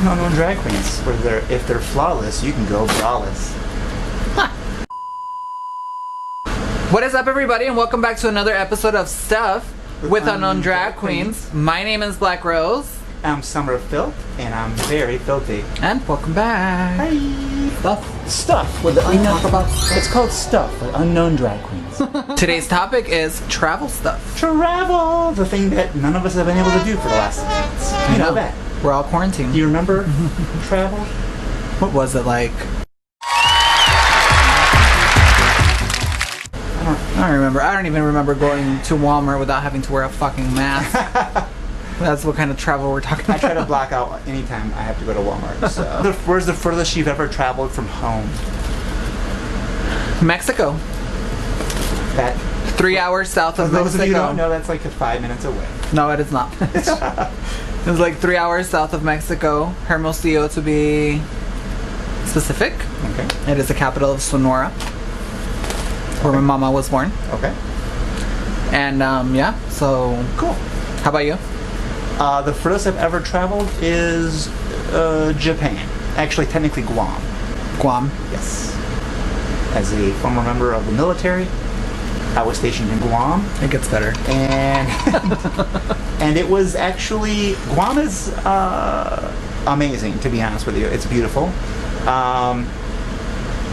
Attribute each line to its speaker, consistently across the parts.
Speaker 1: talking to unknown drag queens. Where if they're flawless, you can go braless.
Speaker 2: What is up, everybody, and welcome back to another episode of Stuff with Unknown Drag Queens. My name is Black Rose.
Speaker 1: I'm Summer Filth, and I'm very filthy.
Speaker 2: And welcome back.
Speaker 1: Hi. Stuff with the unknown. It's called Stuff with Unknown Drag Queens.
Speaker 2: Today's topic is travel stuff.
Speaker 1: Travel, the thing that none of us have been able to do for the last 6 months. You know that.
Speaker 2: We're all quarantined.
Speaker 1: Do you remember travel?
Speaker 2: What was it like? I don't remember. I don't even remember going to Walmart without having to wear a fucking mask. That's what kind of travel we're talking about.
Speaker 1: I try to block out anytime I have to go to Walmart. So. Where's the furthest you've ever traveled from home?
Speaker 2: Mexico.
Speaker 1: That
Speaker 2: 3 hours south of Mexico.
Speaker 1: Those of you who don't know, that's like 5 minutes away.
Speaker 2: No, it is not. It was like 3 hours south of Mexico. Hermosillo, to be specific.
Speaker 1: Okay.
Speaker 2: It is the capital of Sonora, where my mama was born.
Speaker 1: Okay.
Speaker 2: And yeah, so
Speaker 1: cool.
Speaker 2: How about you?
Speaker 1: The furthest I've ever traveled is Japan. Actually, technically Guam.
Speaker 2: Guam?
Speaker 1: Yes. As a former member of the military, I was stationed in Guam.
Speaker 2: It gets better.
Speaker 1: And and it was actually, Guam is amazing, to be honest with you. It's beautiful.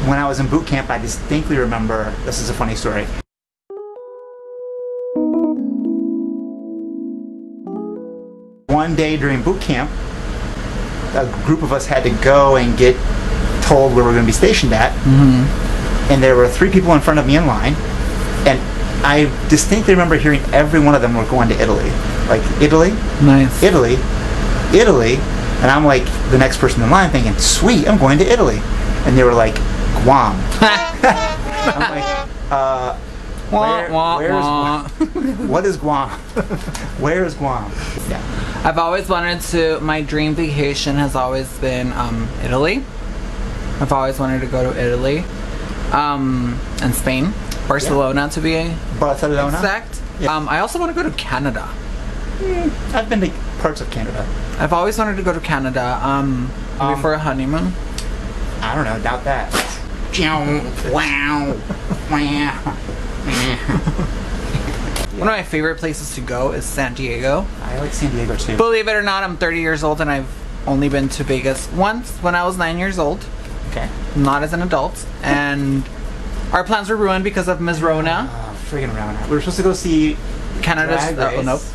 Speaker 1: When I was in boot camp, I distinctly remember, this is a funny story. One day during boot camp, a group of us had to go and get told where we're going to be stationed at. Mm-hmm. And there were 3 people in front of me in line. And I distinctly remember hearing every one of them were going to Italy. Like, Italy?
Speaker 2: Nice.
Speaker 1: Italy? Italy? And I'm like, the next person in line thinking, sweet, I'm going to Italy. And they were like, Guam. I'm like, what is Guam? Where is Guam? Yeah.
Speaker 2: I've always wanted to, my dream vacation has always been Italy. I've always wanted to go to Italy. And Spain. Barcelona, to be exact.
Speaker 1: Yeah.
Speaker 2: I also want to go to Canada.
Speaker 1: I've been to parts of Canada.
Speaker 2: I've always wanted to go to Canada. Maybe for a honeymoon.
Speaker 1: I don't know, doubt that.
Speaker 2: One of my favorite places to go is San Diego.
Speaker 1: I like San Diego too.
Speaker 2: Believe it or not, I'm 30 years old and I've only been to Vegas once when I was 9 years old.
Speaker 1: Okay.
Speaker 2: Not as an adult. And our plans were ruined because of Ms. Rona.
Speaker 1: Friggin' Rona. We were supposed to go see
Speaker 2: Canada's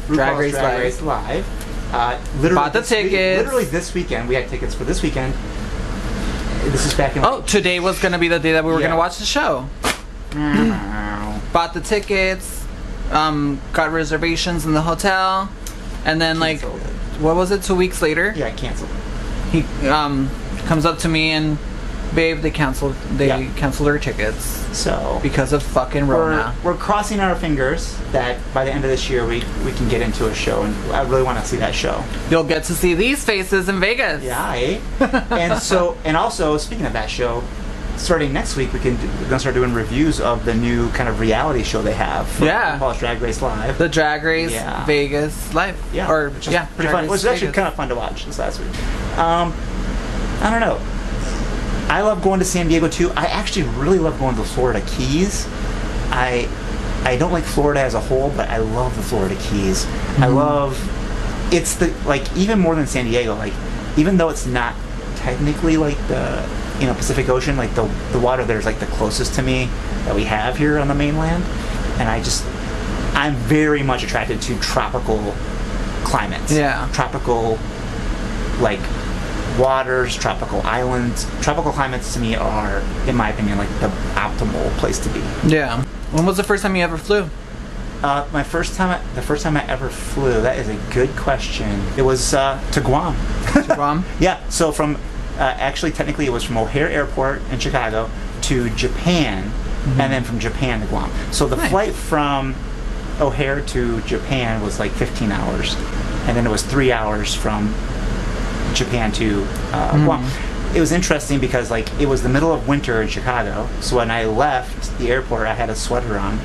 Speaker 2: Drag Race
Speaker 1: Live. Literally
Speaker 2: bought the tickets.
Speaker 1: Literally this weekend. We had tickets for this weekend. This is back in...
Speaker 2: Oh, today was going to be the day that we were going to watch the show. Bought the tickets. Got reservations in the hotel. And then,
Speaker 1: canceled.
Speaker 2: What was it, 2 weeks later?
Speaker 1: Yeah, canceled.
Speaker 2: He comes up to me and, babe, they canceled our tickets.
Speaker 1: So
Speaker 2: because of fucking Rona.
Speaker 1: We're crossing our fingers that by the end of this year we can get into a show, and I really want to see that show.
Speaker 2: You'll get to see these faces in Vegas.
Speaker 1: Yeah, eh? and also speaking of that show, starting next week we're gonna start doing reviews of the new kind of reality show they have. For RuPaul's Drag Race Live.
Speaker 2: The Drag Race Vegas Live.
Speaker 1: Yeah. Pretty fun. It was actually kind of fun to watch this last week. I don't know. I love going to San Diego too. I actually really love going to the Florida Keys. I don't like Florida as a whole, but I love the Florida Keys. Mm-hmm. I love, it's the, even more than San Diego, even though it's not technically the Pacific Ocean, the water there's the closest to me that we have here on the mainland. And I'm very much attracted to tropical climates.
Speaker 2: Yeah.
Speaker 1: Tropical, waters, tropical islands. Tropical climates to me are, in my opinion, the optimal place to be.
Speaker 2: Yeah. When was the first time you ever flew?
Speaker 1: The first time I ever flew, that is a good question. It was to Guam.
Speaker 2: To Guam?
Speaker 1: Yeah. So from, actually technically it was from O'Hare Airport in Chicago to Japan, and then from Japan to Guam. So the flight from O'Hare to Japan was 15 hours, and then it was 3 hours from Japan to Guam. It was interesting because it was the middle of winter in Chicago, so when I left the airport I had a sweater on,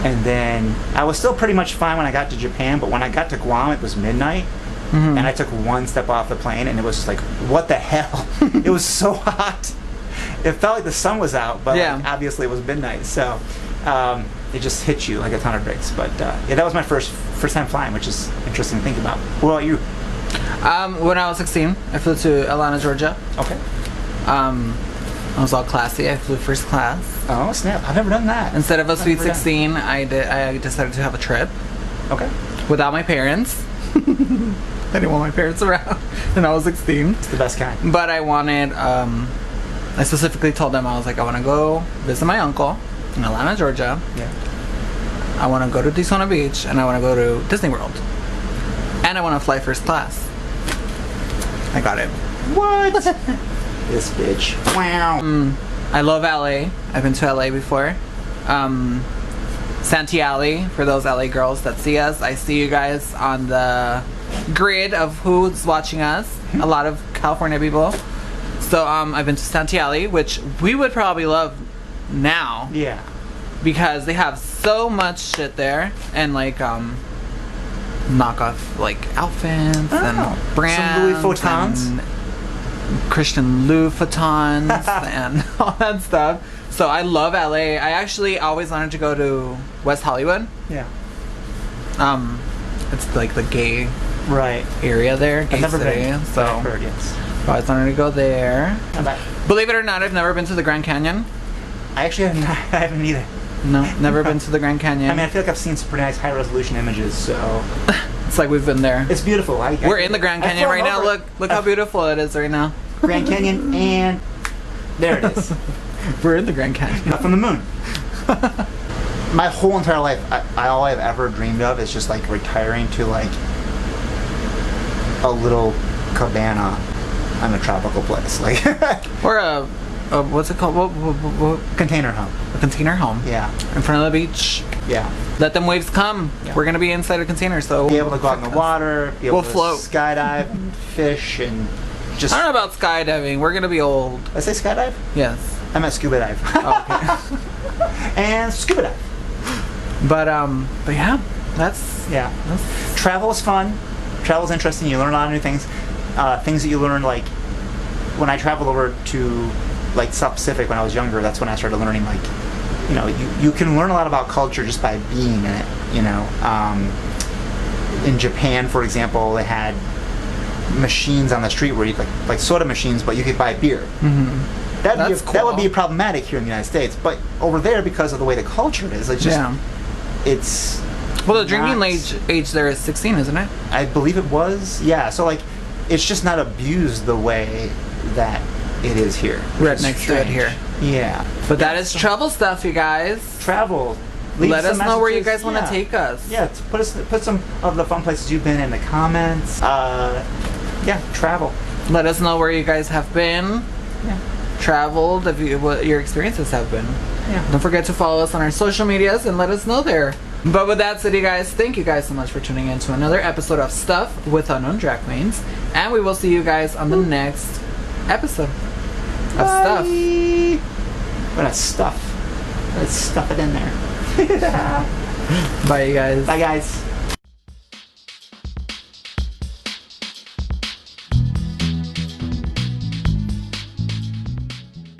Speaker 1: and then I was still pretty much fine when I got to Japan, but when I got to Guam it was midnight, and I took one step off the plane, and it was just like, what the hell? It was so hot. It felt like the sun was out, but like, obviously it was midnight, so it just hit you like a ton of bricks. But yeah, that was my first time flying, which is interesting to think about. What about you?
Speaker 2: When I was 16, I flew to Atlanta, Georgia.
Speaker 1: Okay.
Speaker 2: I was all classy. I flew first class.
Speaker 1: Oh snap! I've never done that.
Speaker 2: Instead of a sweet 16, I decided to have a trip.
Speaker 1: Okay.
Speaker 2: Without my parents. I didn't want my parents around, and I was 16.
Speaker 1: It's the best kind.
Speaker 2: But I wanted. I specifically told them, I was like, I want to go visit my uncle in Atlanta, Georgia.
Speaker 1: Yeah.
Speaker 2: I want to go to Daytona Beach, and I want to go to Disney World, and I want to fly first class. I got it.
Speaker 1: What? This bitch. Wow.
Speaker 2: I love LA. I've been to LA before. Santee Alley, for those LA girls that see us. I see you guys on the grid of who's watching us. A lot of California people. So I've been to Santee Alley, which we would probably love now.
Speaker 1: Yeah.
Speaker 2: Because they have so much shit there, and like knockoff like outfits and brands,
Speaker 1: some Louis Vuittons,
Speaker 2: and Christian Louboutins and all that stuff. So I love LA. I actually always wanted to go to West Hollywood.
Speaker 1: Yeah.
Speaker 2: It's like the gay area there. Gay
Speaker 1: I've never
Speaker 2: city,
Speaker 1: been.
Speaker 2: So
Speaker 1: I've heard, yes.
Speaker 2: I always wanted to go there.
Speaker 1: Okay.
Speaker 2: Believe it or not, I've never been to the Grand Canyon.
Speaker 1: I actually haven't. I haven't either.
Speaker 2: No, never been to the Grand Canyon.
Speaker 1: I mean, I feel like I've seen some pretty nice high-resolution images, so
Speaker 2: it's like we've been there.
Speaker 1: it's beautiful.
Speaker 2: We're in the Grand Canyon right now. Look how beautiful it is right now.
Speaker 1: Grand Canyon, and there it is.
Speaker 2: We're in the Grand Canyon.
Speaker 1: Not from the moon. My whole entire life, all I've ever dreamed of is just like retiring to like a little cabana on a tropical place, like
Speaker 2: or a what's it called? What?
Speaker 1: Container home.
Speaker 2: A container home.
Speaker 1: Yeah.
Speaker 2: In front of the beach.
Speaker 1: Yeah.
Speaker 2: Let them waves come.
Speaker 1: Yeah.
Speaker 2: We're gonna be inside a container, so
Speaker 1: be able to go out in the water, be able
Speaker 2: we'll
Speaker 1: to
Speaker 2: float,
Speaker 1: skydive, fish, and just.
Speaker 2: I don't know about skydiving. We're gonna be old.
Speaker 1: I say skydive?
Speaker 2: Yes.
Speaker 1: I meant scuba dive.
Speaker 2: Oh, okay.
Speaker 1: And scuba dive.
Speaker 2: But yeah, that's
Speaker 1: travel is fun. Travel is interesting. You learn a lot of new things. Things that you learn, like when I traveled over to like South Pacific when I was younger, that's when I started learning, like, you know, you can learn a lot about culture just by being in it, you know. In Japan, for example, they had machines on the street where you like soda machines, but you could buy beer.
Speaker 2: Mm-hmm.
Speaker 1: That would be problematic here in the United States, but over there, because of the way the culture is, it's just it's.
Speaker 2: Well, the drinking age there is 16, isn't it?
Speaker 1: I believe it was. Yeah, so like, it's just not abused the way that it is here.
Speaker 2: Right next to it here.
Speaker 1: Yeah.
Speaker 2: But that is travel stuff, you guys.
Speaker 1: Travel.
Speaker 2: Let us know where you guys want to take us.
Speaker 1: Yeah, put some of the fun places you've been in the comments. Yeah, travel.
Speaker 2: Let us know where you guys have been.
Speaker 1: Yeah.
Speaker 2: Traveled, what your experiences have been.
Speaker 1: Yeah.
Speaker 2: Don't forget to follow us on our social medias and let us know there. But with that said, you guys, thank you guys so much for tuning in to another episode of Stuff with Unknown Drag Queens. And we will see you guys on the next episode of Stuff.
Speaker 1: Let's stuff it in there.
Speaker 2: Bye, you guys.
Speaker 1: Bye, guys.